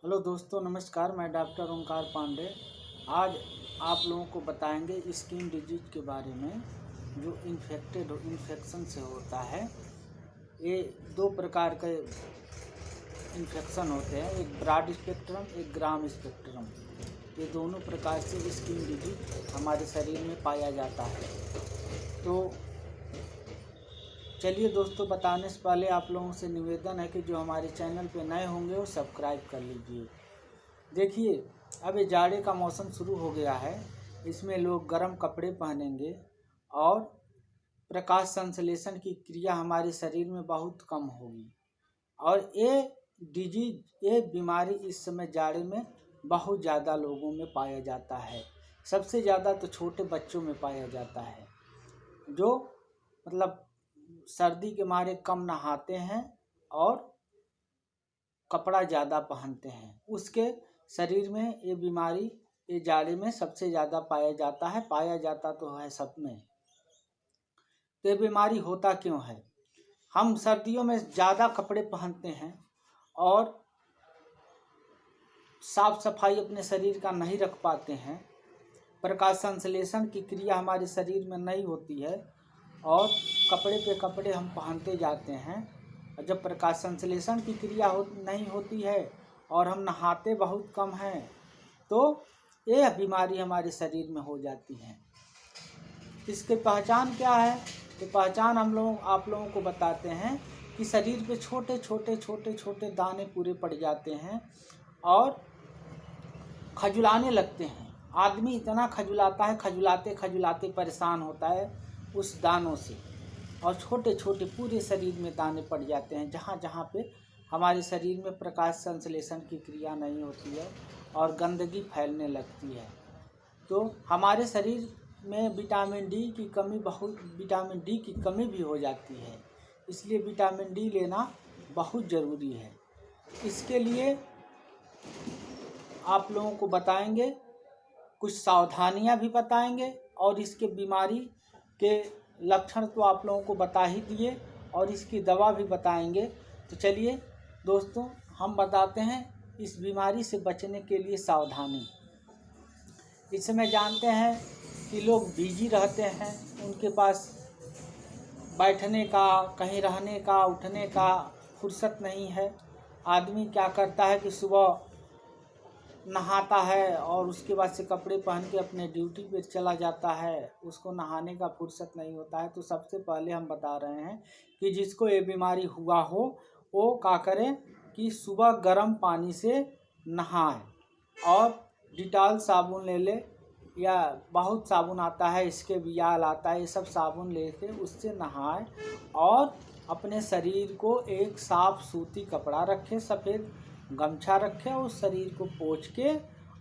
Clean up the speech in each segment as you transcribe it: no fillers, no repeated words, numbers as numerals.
Hello दोस्तों, नमस्कार। मैं डॉक्टर ओंकार पांडे। आज आप लोगों को बताएंगे स्किन डिजीज के बारे में जो इन्फेक्शन से होता है। ये दो प्रकार के इन्फेक्शन होते हैं, एक ब्रॉड स्पेक्ट्रम, एक ग्राम स्पेक्ट्रम। ये दोनों प्रकार से स्किन डिजीज हमारे शरीर में पाया जाता है। तो चलिए दोस्तों, बताने से पहले आप लोगों से निवेदन है कि जो हमारे चैनल पे नए होंगे वो सब्सक्राइब कर लीजिए। देखिए, अब ये जाड़े का मौसम शुरू हो गया है। इसमें लोग गर्म कपड़े पहनेंगे और प्रकाश संश्लेषण की क्रिया हमारे शरीर में बहुत कम होगी। और ये बीमारी इस समय जाड़े में बहुत ज़्यादा लोगों में पाया जाता है। सबसे ज़्यादा तो छोटे बच्चों में पाया जाता है, जो मतलब सर्दी के मारे कम नहाते हैं और कपड़ा ज़्यादा पहनते हैं। उसके शरीर में ये बीमारी ये जाड़े में सबसे ज़्यादा पाया जाता है। पाया जाता तो है सब में। तो ये बीमारी होता क्यों है? हम सर्दियों में ज़्यादा कपड़े पहनते हैं और साफ सफाई अपने शरीर का नहीं रख पाते हैं। प्रकाश संश्लेषण की क्रिया हमारे शरीर में नहीं होती है और कपड़े पे कपड़े हम पहनते जाते हैं। और जब प्रकाश संश्लेषण की क्रिया नहीं होती है और हम नहाते बहुत कम हैं, तो यह बीमारी हमारे शरीर में हो जाती है। इसकी पहचान क्या है? तो पहचान आप लोगों को बताते हैं कि शरीर पे छोटे छोटे दाने पूरे पड़ जाते हैं और खजुलाने लगते हैं। आदमी इतना खजुलाता है, खजुलाते परेशान होता है उस दानों से। और छोटे छोटे पूरे शरीर में दाने पड़ जाते हैं, जहाँ जहाँ पे हमारे शरीर में प्रकाश संश्लेषण की क्रिया नहीं होती है और गंदगी फैलने लगती है। तो हमारे शरीर में विटामिन डी की कमी भी हो जाती है। इसलिए विटामिन डी लेना बहुत ज़रूरी है। इसके लिए आप लोगों को बताएंगे, कुछ सावधानियां भी बताएंगे और इसके बीमारी के लक्षण तो आप लोगों को बता ही दिए और इसकी दवा भी बताएंगे। तो चलिए दोस्तों, हम बताते हैं इस बीमारी से बचने के लिए सावधानी। इस समय जानते हैं कि लोग बिजी रहते हैं, उनके पास बैठने का, कहीं रहने का, उठने का फुर्सत नहीं है। आदमी क्या करता है कि सुबह नहाता है और उसके बाद से कपड़े पहन के अपने ड्यूटी पे चला जाता है। उसको नहाने का फुर्सत नहीं होता है। तो सबसे पहले हम बता रहे हैं कि जिसको ये बीमारी हुआ हो वो क्या करें कि सुबह गर्म पानी से नहाए और डिटॉल साबुन ले ले, या बहुत साबुन आता है, इसके बियाल आता है, ये सब साबुन लेके उससे नहाए और अपने शरीर को एक साफ सूती कपड़ा रखे, सफ़ेद गमछा रखे और शरीर को पोंछ के,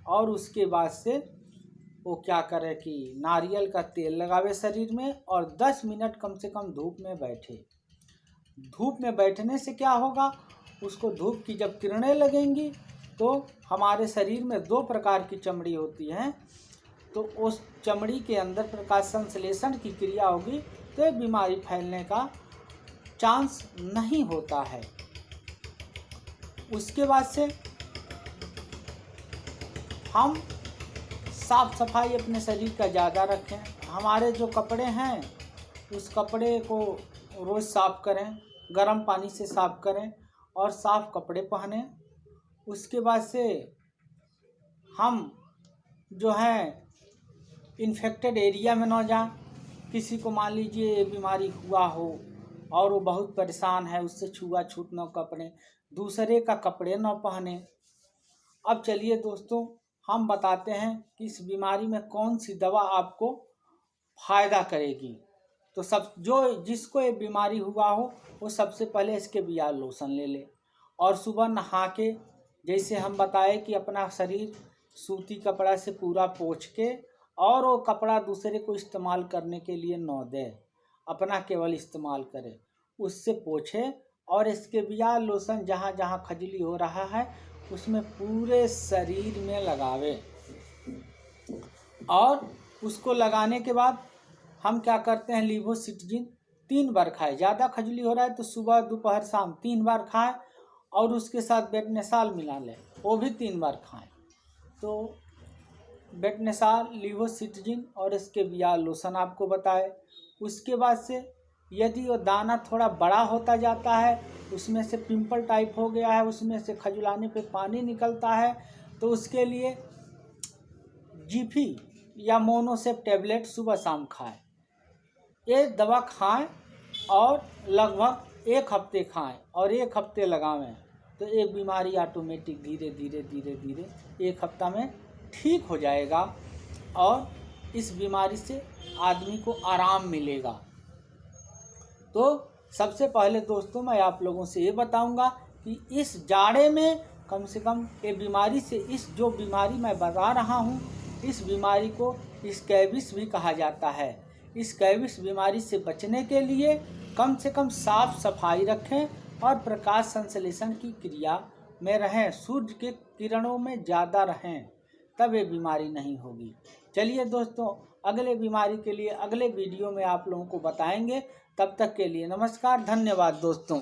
और उसके बाद से वो क्या करे कि नारियल का तेल लगावे शरीर में और 10 मिनट कम से कम धूप में बैठे। धूप में बैठने से क्या होगा, उसको धूप की जब किरणें लगेंगी तो हमारे शरीर में दो प्रकार की चमड़ी होती हैं, तो उस चमड़ी के अंदर प्रकाश संश्लेषण की क्रिया होगी, तो बीमारी फैलने का चांस नहीं होता है। उसके बाद से हम साफ सफाई अपने शरीर का ज़्यादा रखें। हमारे जो कपड़े हैं उस कपड़े को रोज़ साफ़ करें, गर्म पानी से साफ़ करें और साफ़ कपड़े पहनें। उसके बाद से हम जो है इन्फेक्टेड एरिया में न जाएं। किसी को मान लीजिए ये बीमारी हुआ हो और वो बहुत परेशान है, उससे छुआछूत न कपड़े, दूसरे का कपड़े न पहने। अब चलिए दोस्तों, हम बताते हैं कि इस बीमारी में कौन सी दवा आपको फ़ायदा करेगी। तो जिसको ये बीमारी हुआ हो वो सबसे पहले इसके बियाल लोशन ले ले और सुबह नहा के, जैसे हम बताए कि अपना शरीर सूती कपड़ा से पूरा पोंछ के, और वो कपड़ा दूसरे को इस्तेमाल करने के लिए न दे, अपना केवल इस्तेमाल करे, उससे पोंछे और इसके बियाल लोशन जहाँ जहाँ खजली हो रहा है उसमें पूरे शरीर में लगावे। और उसको लगाने के बाद हम क्या करते हैं, लीवोसिट्रिजिन 3 बार खाए। ज़्यादा खजली हो रहा है तो सुबह दोपहर शाम 3 बार खाएं और उसके साथ बेटनेसाल मिला लें वो भी 3 बार खाएं। तो बेटनेसाल, लीवोसिट्रिजिन और इसके बिया लोशन आपको बताए। उसके बाद से यदि वो दाना थोड़ा बड़ा होता जाता है, उसमें से पिंपल टाइप हो गया है, उसमें से खजुलाने पे पानी निकलता है, तो उसके लिए जीफी या मोनोसेप टैबलेट सुबह शाम खाएं। ये दवा खाएं और लगभग 1 हफ्ते खाएं और 1 हफ्ते लगावें, तो ये बीमारी ऑटोमेटिक धीरे धीरे धीरे धीरे 1 हफ्ता में ठीक हो जाएगा और इस बीमारी से आदमी को आराम मिलेगा। तो सबसे पहले दोस्तों मैं आप लोगों से ये बताऊंगा कि इस जाड़े में कम से कम ये बीमारी से, इस जो बीमारी मैं बता रहा हूँ, इस बीमारी को स्कैबिस भी कहा जाता है। इस स्कैबिस बीमारी से बचने के लिए कम से कम साफ सफाई रखें और प्रकाश संश्लेषण की क्रिया में रहें, सूर्य के किरणों में ज़्यादा रहें, तब ये बीमारी नहीं होगी। चलिए दोस्तों, अगले बीमारी के लिए अगले वीडियो में आप लोगों को बताएंगे। तब तक के लिए नमस्कार, धन्यवाद दोस्तों।